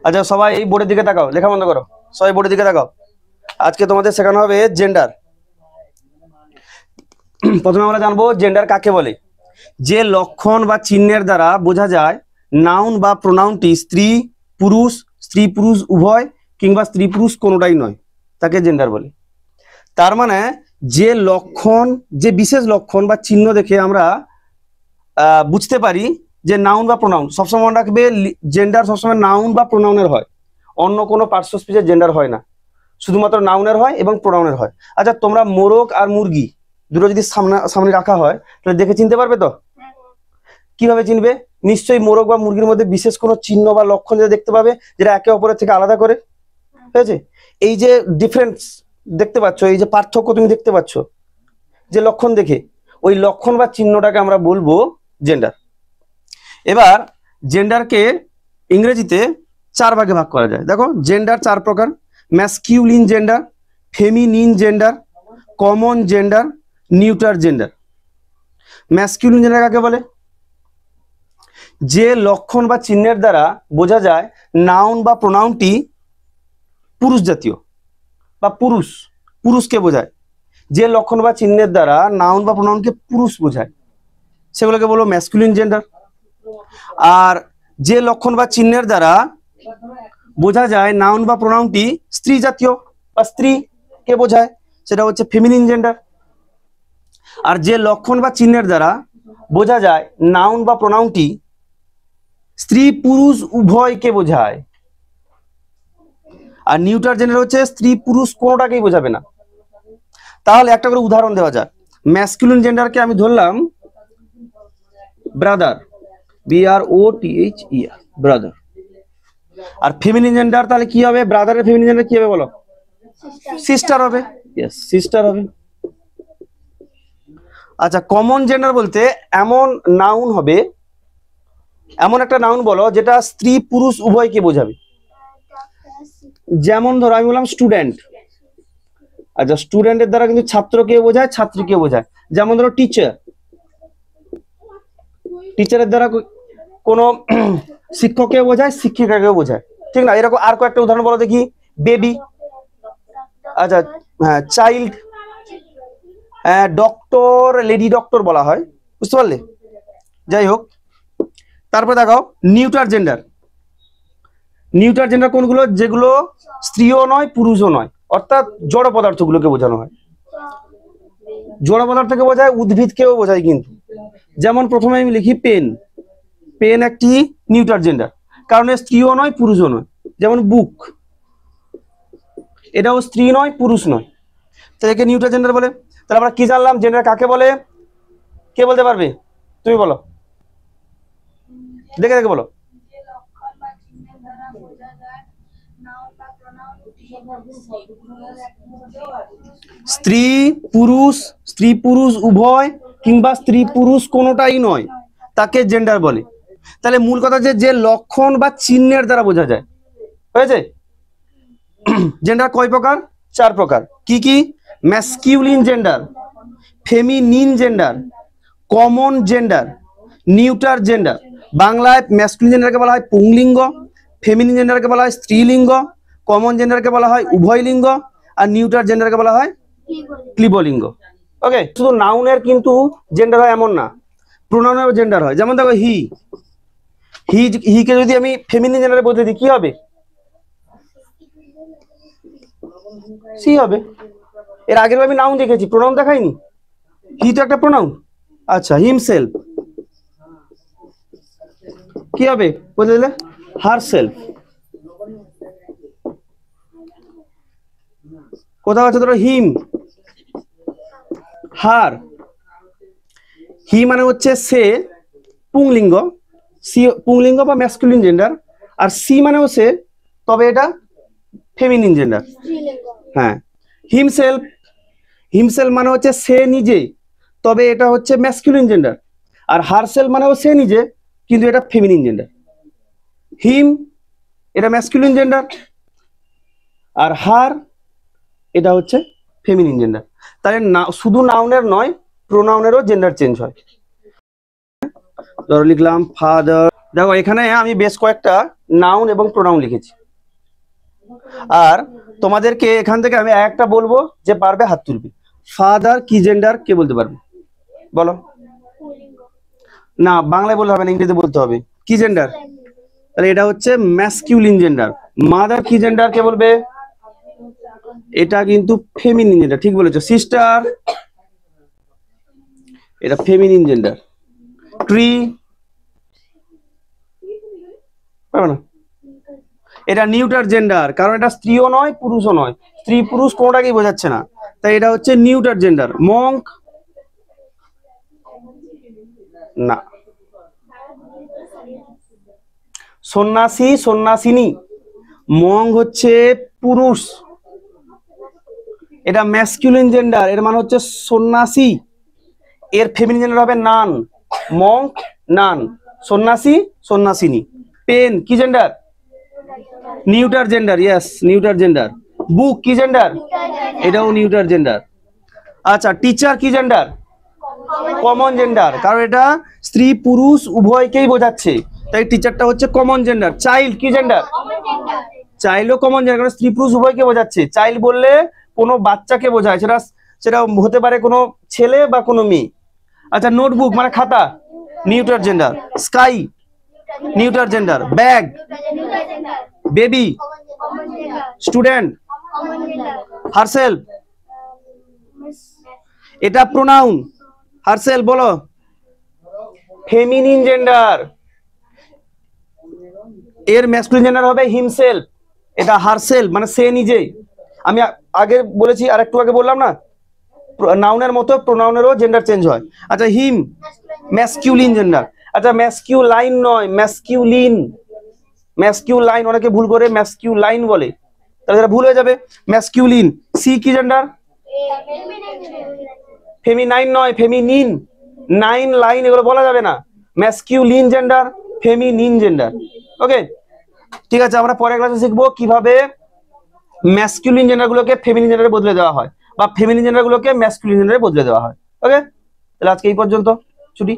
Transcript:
আচ্ছা সবাই এই বোর্ডের দিকে তাকাও, লেখা বন্ধ করো, সবাই বোর্ডের দিকে তাকাও। আজকে তোমাদের শেখানো হবে জেন্ডার। প্রথমে আমরা জানবো জেন্ডার কাকে বলে। যে লক্ষণ বা চিহ্নের দ্বারা বোঝা যায় নাউন বা প্রোনাউনটি স্ত্রী পুরুষ উভয় কিংবা স্ত্রী পুরুষ কোনোটাই নয়, তাকে জেন্ডার বলে। তার মানে যে লক্ষণ, যে বিশেষ লক্ষণ বা চিহ্ন দেখে আমরা বুঝতে পারি যে নাউন বা প্রোনাউন, সবসময় মনে রাখবে জেন্ডার সবসময় নাউন বা প্রোনাউনের হয়, অন্য কোনো পার্টস অফ স্পিচের জেন্ডার হয় না, শুধুমাত্র নাউনের হয় এবং প্রোনাউনের হয়। আচ্ছা তোমরা মোরগ আর মুরগি দুটো যদি সামনে রাখা হয় তাহলে দেখে চিনতে পারবে তো? কিভাবে চিনবে? নিশ্চয়ই মোরগ বা মুরগির মধ্যে বিশেষ কোনো চিহ্ন বা লক্ষণ যেটা দেখতে পাবে যেটা একে অপরের থেকে আলাদা করে, ঠিক আছে? এই যে ডিফারেন্স দেখতে পাচ্ছ, এই যে পার্থক্য তুমি দেখতে পাচ্ছ যে লক্ষণ দেখে, ওই লক্ষণ বা চিহ্নটাকে আমরা বলবো জেন্ডার। এবার জেন্ডারকে ইংরেজিতে 4 ভাগে ভাগ করা যায়। দেখো জেন্ডার 4 প্রকার: masculine gender, feminine gender, common gender, neuter gender. Masculine gender কাকে বলে? যে লক্ষণ বা চিহ্নের দ্বারা বোঝা যায় নাউন বা প্রোনাউনটি পুরুষ জাতীয় বা পুরুষকে বোঝায়। যে লক্ষণ বা চিহ্নের দ্বারা নাউন বা প্রোনাউনকে পুরুষ বোঝায় সেগুলোকে বলবো ম্যাসকুলিন জেন্ডার। আর যে লক্ষণ বা চিহ্নের দ্বারা বোঝা যায় নাউন বা প্রোনাউনটি স্ত্রী জাতীয় বা স্ত্রীকে বোঝায় সেটা হচ্ছে ফেমিনিন জেন্ডার। আর যে লক্ষণ বা চিহ্নের দ্বারা বোঝা যায় নাউন বা প্রোনাউনটি স্ত্রী পুরুষ উভয়কে বোঝায়, আর নিউটার জেন্ডার হচ্ছে স্ত্রী পুরুষ কোনোটাকেই বোঝাবে না। তাহলে একটা করে উদাহরণ দেওয়া যাক। ম্যাসকুলিন জেন্ডারকে আমি ধরলাম ব্রাদার, BROTHER, ব্রাদার। আর ফেমিনিন জেন্ডার তাহলে কি হবে? ব্রাদারের ফেমিনিন জেন্ডার কি হবে বলো? সিস্টার হবে। ইয়েস, সিস্টার হবে। আচ্ছা কমন জেন্ডার বলতে এমন নাউন হবে, এমন একটা নাউন বলো যেটা স্ত্রী পুরুষ উভয়কে বোঝাবে। যেমন ধরো আমি বললাম স্টুডেন্ট, আচ্ছা স্টুডেন্টের দ্বারা কিন্তু ছাত্রকে বোঝায়, ছাত্রীকে বোঝায়। যেমন ধরো টিচার, টিচারের দ্বারা কোনো শিক্ষককে বোঝায়, শিক্ষিকাকেও বোঝায়, ঠিক না? এরকম আর কয়েকটা উদাহরণ বলো দেখি। বেবি, আচ্ছা হ্যাঁ চাইল্ড, ডক্টর, লেডি ডক্টর বলা হয়, বুঝতে পারলে? যাই হোক, তারপর দেখাও নিউটার জেন্ডার। নিউটার জেন্ডার কোনগুলো? যেগুলো স্ত্রীও নয় পুরুষও নয়, অর্থাৎ জড় পদার্থগুলোকে বোঝানো হয়। জড় পদার্থকে বোঝায়, উদ্ভিদকেও বোঝায় কিন্তু। যেমন প্রথমে আমি লিখি পেন, পেন একটি নিউটার জেন্ডার, কারণ স্ত্রীও নয় পুরুষও নয়। যেমন বুক, এটাও স্ত্রী নয় পুরুষ নয়, তো একে নিউটার জেন্ডার বলে। তাহলে আমরা কি জানলাম জেন্ডার কাকে বলে? কে বলতে পারবে? তুমি বলো, দেখে দেখে বলো। স্ত্রী পুরুষ উভয় কিংবা স্ত্রী পুরুষ কোনোটাই নয়, তাকে জেন্ডার বলে। তাহলে মূল কথা যে লক্ষণ বা চিহ্নের দ্বারা বোঝা যায়, হয়েছে? জেন্ডার কয় প্রকার? 4 প্রকার। কি কি? Masculine gender, feminine gender, common gender, neuter gender. বাংলায় ম্যাসকুলিন জেন্ডারকে বলা হয় পুংলিঙ্গ, ফেমিনিন জেন্ডারকে বলা হয় স্ত্রীলিঙ্গ, কমন জেন্ডারকে বলা হয় উভয় লিঙ্গ, আর নিউটার জেন্ডারকে বলা হয় ক্লিবলিঙ্গ। ওকে, শুধু নাউনের কিন্তু জেন্ডার হয় এমন না, প্রোনাউনেরও জেন্ডার হয়। যেমন দেখো হিকে যদি আমি ফেমিনিন জেন্ডারে বদলে দিই কি হবে? সি হবে। এর আগের আমি নাউন দেখেছি, প্রোনাউন দেখাইনি। হি তো একটা প্রোনাউন। আচ্ছা হিমসেলফ কি হবে বলে দিলে? হারসেলফ। কোথাও আছে ধরো হিম, হার। হি মানে হচ্ছে সে, পুংলিঙ্গ, সি পুংলিঙ্গ বা ম্যাসকুলিন জেন্ডার। আর সি মানেও সে, তবে এটা ফেমিনিন জেন্ডার। হ্যাঁ, হিমসেলফ, হিমসেলফ মানে হচ্ছে সে নিজে, তবে এটা হচ্ছে ম্যাসকুলিন জেন্ডার। আর হারসেলফ মানেও সে নিজে, কিন্তু এটা ফেমিনিন জেন্ডার। হিম এটা ম্যাসকুলিন জেন্ডার, আর হার এটা হচ্ছে ফেমিনিন জেন্ডার। তাহলে শুধু নাউনের নয়, প্রোনাউনেরও জেন্ডার চেঞ্জ হয়। ধরো লিখলাম ফাদার, দেখো এখানে আমি বেশ কয়েকটা নাউন এবং প্রোনাউন লিখেছি, আর তোমাদেরকে এখান থেকে আমি একটা বলবো, যে পারবে হাত তুলবে। ফাদার কি জেন্ডার, কে বলতে পারবে বলো? না, বাংলায় বলতে হবে না, ইংরেজিতে বলতে হবে। কি জেন্ডার? তাহলে এটা হচ্ছে ম্যাসকিউলিন জেন্ডার। মাদার কি জেন্ডার, কে বলবে? এটা কিন্তু ফেমিনিন জেন্ডার, ঠিক বলেছো সিস্টার, এটা ফেমিনিন জেন্ডার। ট্রি পারবে না, এটা নিউটার জেন্ডার, কারণ এটা স্ত্রীও নয় পুরুষও নয়, স্ত্রী পুরুষ কোনোটাকেই বোঝাচ্ছে না, তাই এটা হচ্ছে নিউটার জেন্ডার। মঙ্ক না, সন্ন্যাসী সন্ন্যাসিনী, মঙ্ক হচ্ছে পুরুষ, এটা ম্যাসকুলিন জেন্ডার, এর মানে হচ্ছে সন্ন্যাসী, এর ফেমিনিন জেন্ডার হবে নান, মঙ্ক নান, সন্ন্যাসী সন্ন্যাসিনী। পেন কি gender? Neuter gender, yes neuter gender. Book কি জেন্ডার? এটাও নিউটার জেন্ডার। আচ্ছা, টিচার কি জেন্ডার? কমন জেন্ডার, কারণ এটা স্ত্রী পুরুষ উভয়কেই বোঝাচ্ছে, তাই টিচারটা হচ্ছে কমন জেন্ডার। চাইল্ড কি জেন্ডার? চাইল্ডও কমন জেন্ডার, কারণ স্ত্রী পুরুষ উভয়কে বোঝাচ্ছে। চাইল্ড বললে কোনো বাচ্চাকে বোঝায়, সেটা সেটা হতে পারে কোনো ছেলে বা কোনো মেয়ে। আচ্ছা, নোটবুক মানে খাতা, neuter gender. Sky neuter gender. Bag, baby, student, herself, এটা প্রোনাউন। হারসেলফ বলো, ফেমিনিন জেন্ডার, এর ম্যাসকুলিন জেন্ডার হবে হিমসেলফ, এটা হারসেলফ মানে সে নিজে। আমি আগে বলেছি, আর একটু আগে বললাম না, নাউনের মতো প্রোনাউনেরও জেন্ডার চেঞ্জ হয়। আচ্ছা, হিম ম্যাসকিউলিন জেন্ডার। আচ্ছা, ম্যাসকিউলাইন নয়, ম্যাসকিউলিন, ম্যাসকিউলাইন অনেকে ভুল করে ম্যাসকিউলাইন বলে, তাহলে এটা ভুল হয়ে যাবে। ম্যাসকিউলিন। সি কি জেন্ডার? ফেমিনাইন নয়, ফেমিনিন, নাইন লাইন এগুলো বলা যাবে না। Masculine gender, feminine gender. Okay, ঠিক আছে, আমরা পরের ক্লাসে শিখবো কিভাবে ম্যাসকিউলিন জেন্ডারগুলোকে ফেমিনিন জেন্ডারে বদলে দেওয়া হয়, বা ফেমিনিন জেন্ডারগুলোকে ম্যাসকিউলিন জেন্ডারে বদলে দেওয়া হয়। ওকে, তাহলে আজকে এই পর্যন্ত, ছুটি।